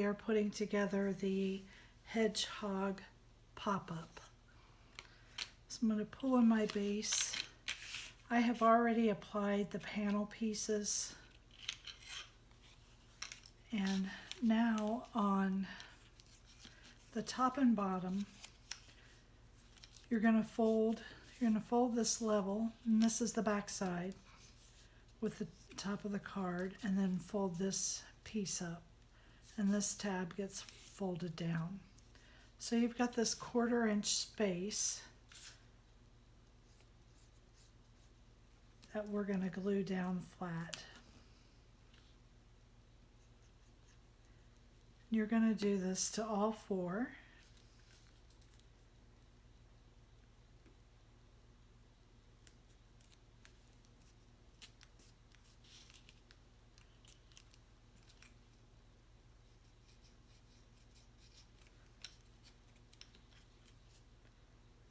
We are putting together the Hedgehog pop-up. So I'm going to pull in my base. I have already applied the panel pieces. And now on the top and bottom, you're going to fold this level, and this is the back side with the top of the card, and then fold this piece up, and this tab gets folded down. So you've got this 1/4 inch space that we're going to glue down flat. You're going to do this to all 4.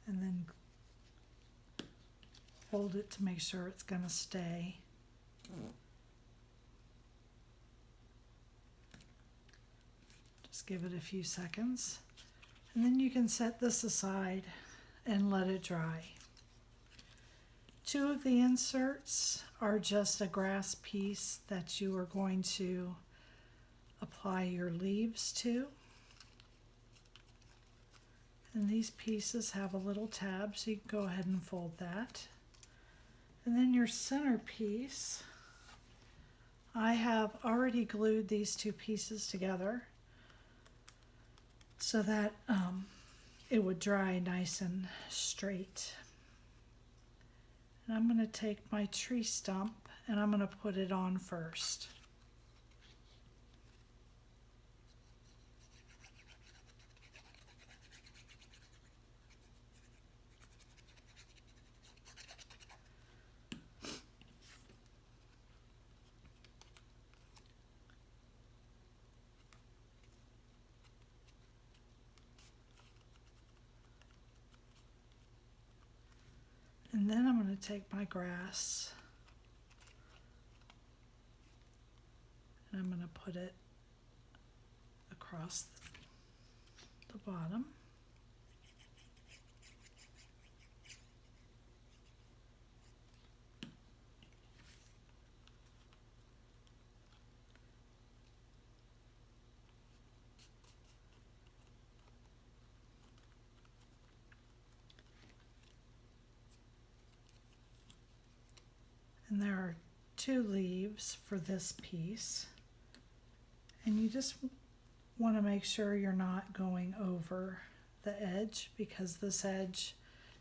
And then hold it to make sure it's going to stay. Just give it a few seconds. And then you can set this aside and let it dry. 2 of the inserts are just a grass piece that you are going to apply your leaves to. And these pieces have a little tab, so you can go ahead and fold that. And then your centerpiece, I have already glued these 2 pieces together so that it would dry nice and straight. And I'm going to take my tree stump and I'm going to put it on first. And then I'm going to take my grass and I'm going to put it across the bottom. And there are 2 leaves for this piece. And you just want to make sure you're not going over the edge, because this edge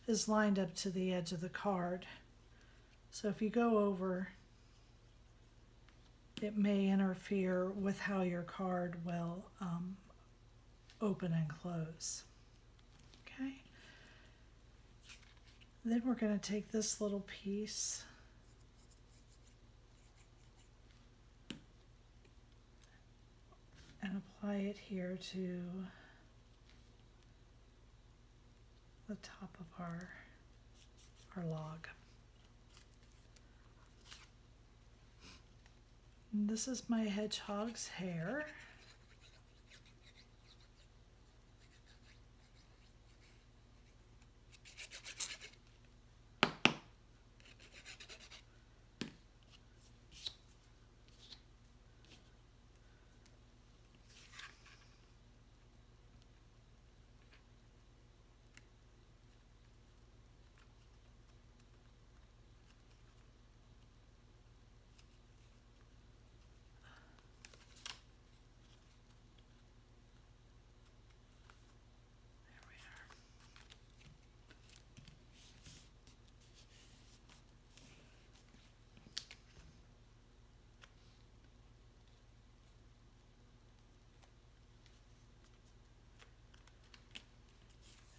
is lined up to the edge of the card. So if you go over, it may interfere with how your card will open and close. Okay. Then we're going to take this little piece and apply it here to the top of our log. And this is my hedgehog's hair.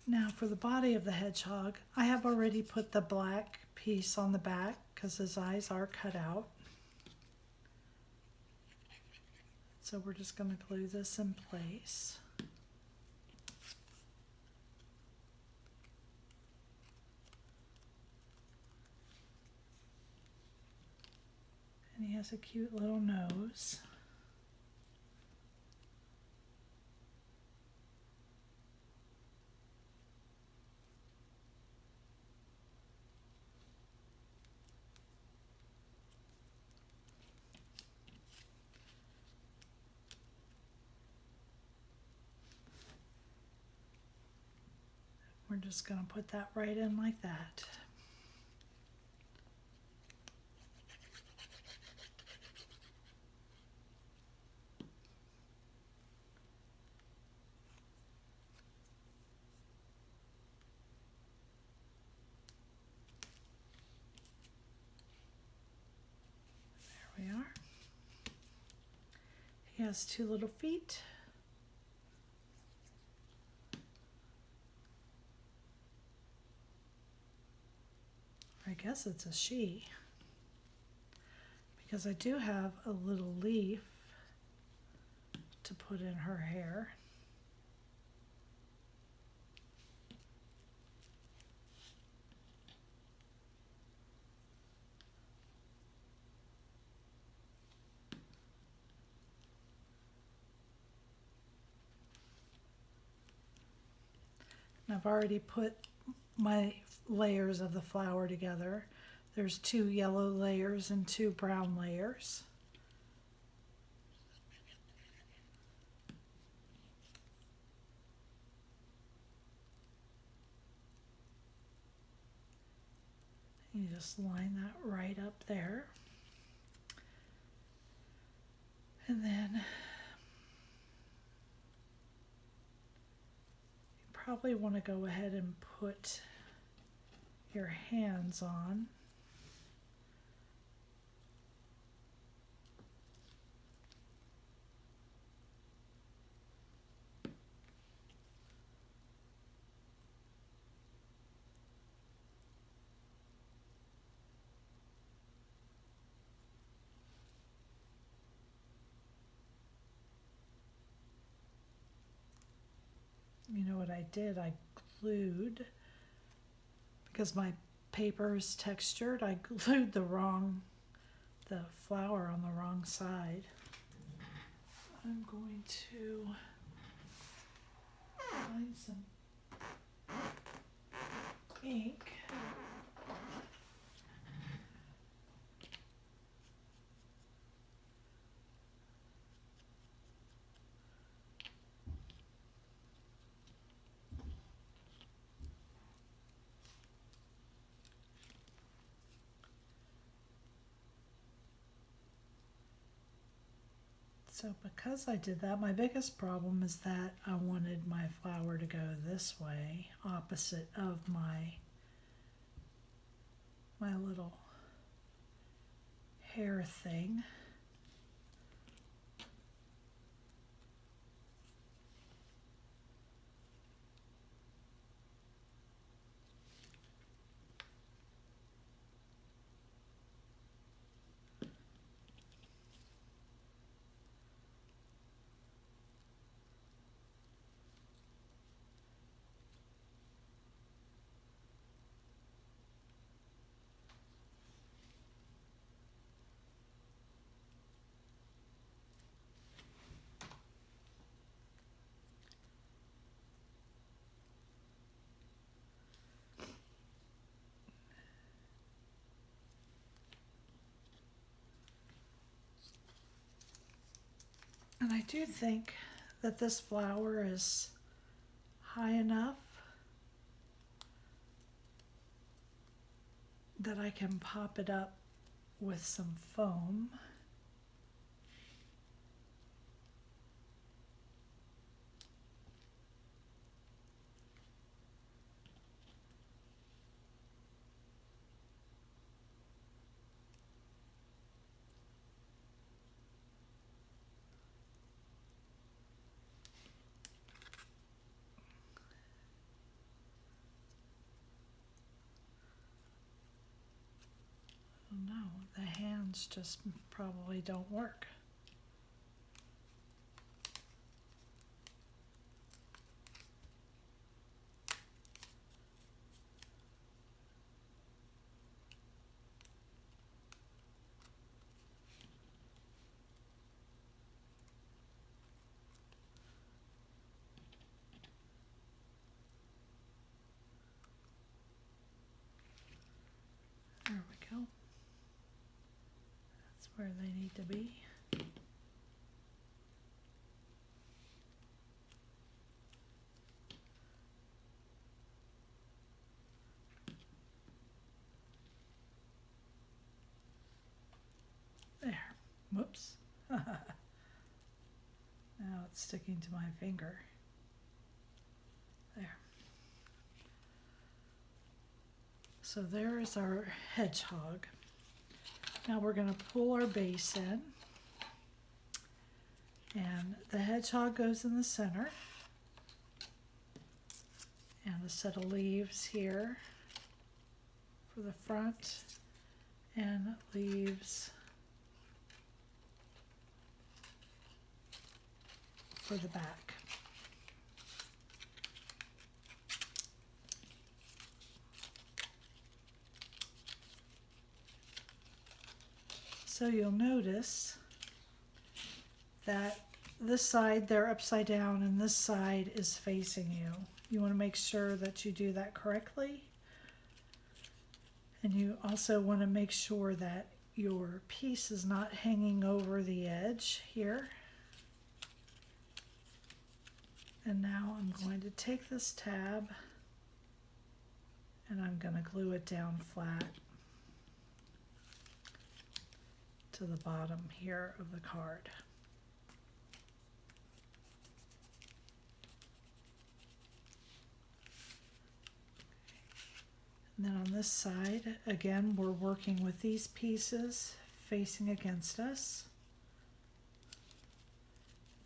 Now for the body of the hedgehog, I have already put the black piece on the back because his eyes are cut out. So we're just going to glue this in place. And he has a cute little nose. We're just going to put that right in like that. There we are. He has two little feet. I guess it's a she, because I do have a little leaf to put in her hair. And I've already put my layers of the flower together. There's 2 yellow layers and 2 brown layers. You just line that right up there. And then you probably want to go ahead and put your hands on. You know what I did? I glued, because my paper is textured, I glued the flower on the wrong side. I'm going to find some ink. So because I did that, my biggest problem is that I wanted my flower to go this way, opposite of my little hair thing. And I do think that this flower is high enough that I can pop it up with some foam. No, the hands just probably don't work. There we go. That's where they need to be. Whoops. Now it's sticking to my finger. There. So there is our hedgehog. Now we're going to pull our base in. And the hedgehog goes in the center. And a set of leaves here for the front, and leaves for the back. So you'll notice that this side, they're upside down, and this side is facing you. You want to make sure that you do that correctly. And you also want to make sure that your piece is not hanging over the edge here. And now I'm going to take this tab and I'm going to glue it down flat to the bottom here of the card. And then on this side, again, we're working with these pieces facing against us,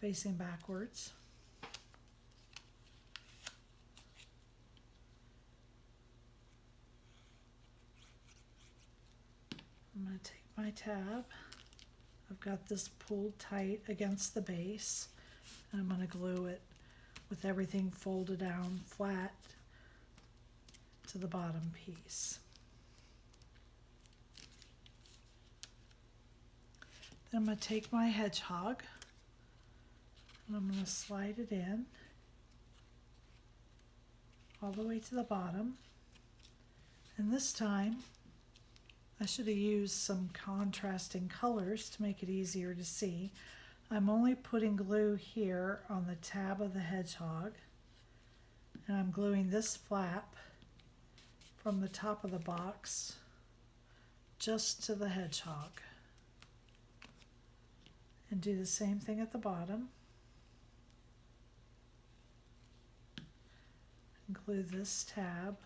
facing backwards. I'm going to take my tab. I've got this pulled tight against the base, and I'm going to glue it with everything folded down flat to the bottom piece. Then I'm going to take my hedgehog and I'm going to slide it in all the way to the bottom. And this time I should have used some contrasting colors to make it easier to see. I'm only putting glue here on the tab of the hedgehog, and I'm gluing this flap from the top of the box just to the hedgehog. And do the same thing at the bottom. And glue this tab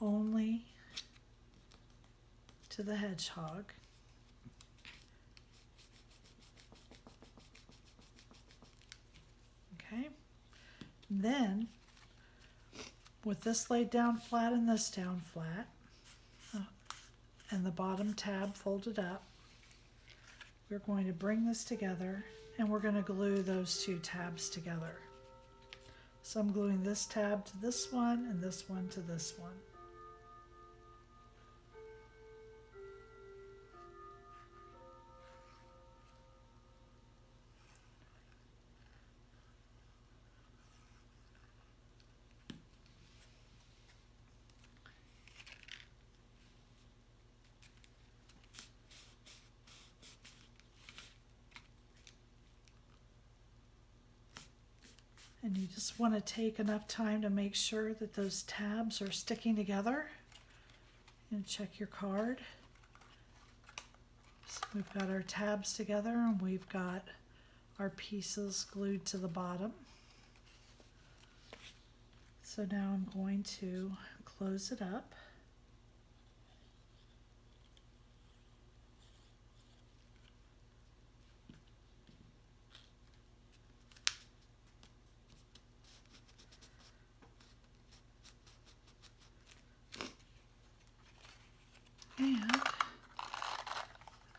only to the hedgehog. Okay. And then with this laid down flat and this down flat, and the bottom tab folded up, we're going to bring this together and we're going to glue those two tabs together. So I'm gluing this tab to this one and this one to this one. And you just want to take enough time to make sure that those tabs are sticking together. And check your card. So we've got our tabs together and we've got our pieces glued to the bottom. So now I'm going to close it up. And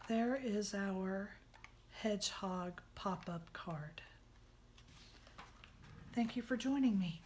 there is our hedgehog pop-up card. Thank you for joining me.